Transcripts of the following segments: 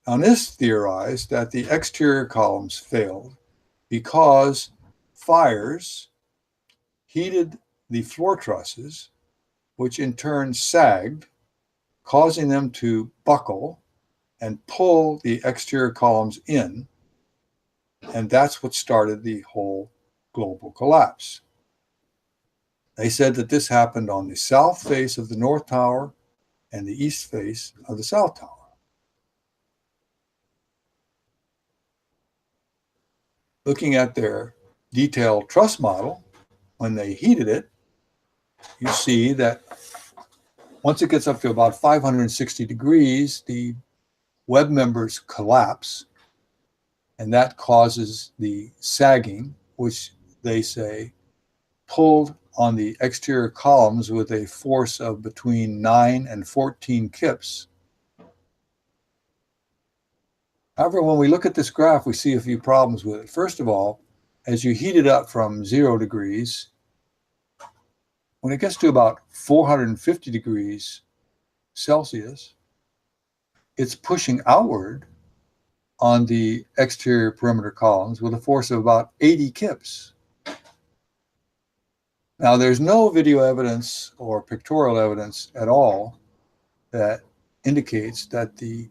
Now, NIST theorized that the exterior columns failed because fires heated the floor trusses, which in turn sagged, causing them to buckle and pull the exterior columns in, and that's what started the whole global collapse. They said that this happened on the south face of the North Tower and the east face of the South Tower. Looking at their detailed truss model, when they heated it, you see that once it gets up to about 560 degrees, the web members collapse, and that causes the sagging, which they say pulled on the exterior columns with a force of between 9 and 14 kips. However, when we look at this graph, we see a few problems with it. First of all, as you heat it up from 0 degrees, when it gets to about 450 degrees Celsius, it's pushing outward on the exterior perimeter columns with a force of about 80 kips. Now, there's no video evidence or pictorial evidence at all that indicates that the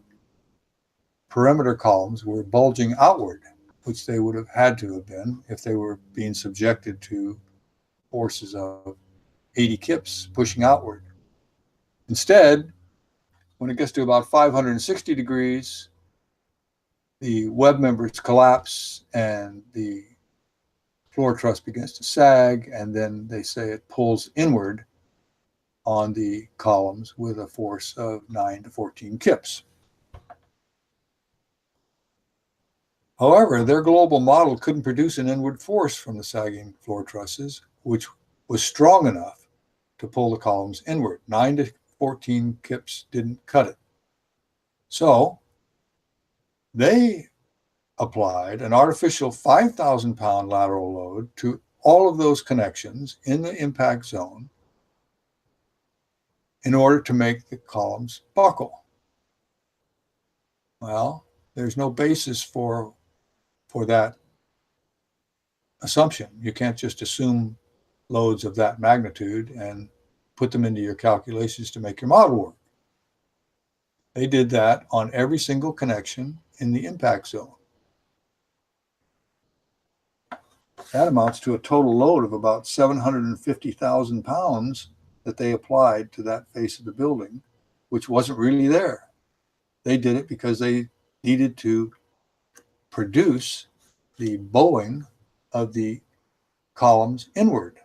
perimeter columns were bulging outward, which they would have had to have been if they were being subjected to forces of 80 kips pushing outward. Instead, when it gets to about 560 degrees, the web members collapse and the floor truss begins to sag, and then they say it pulls inward on the columns with a force of 9 to 14 kips. However, their global model couldn't produce an inward force from the sagging floor trusses, which was strong enough to pull the columns inward. 9 to 14 kips didn't cut it. So they applied an artificial 5,000-pound lateral load to all of those connections in the impact zone in order to make the columns buckle. Well, there's no basis for that assumption. You can't just assume loads of that magnitude and put them into your calculations to make your model work. They did that on every single connection in the impact zone. That amounts to a total load of about 750,000 pounds that they applied to that face of the building, which wasn't really there. They did it because they needed to produce the bowing of the columns inward.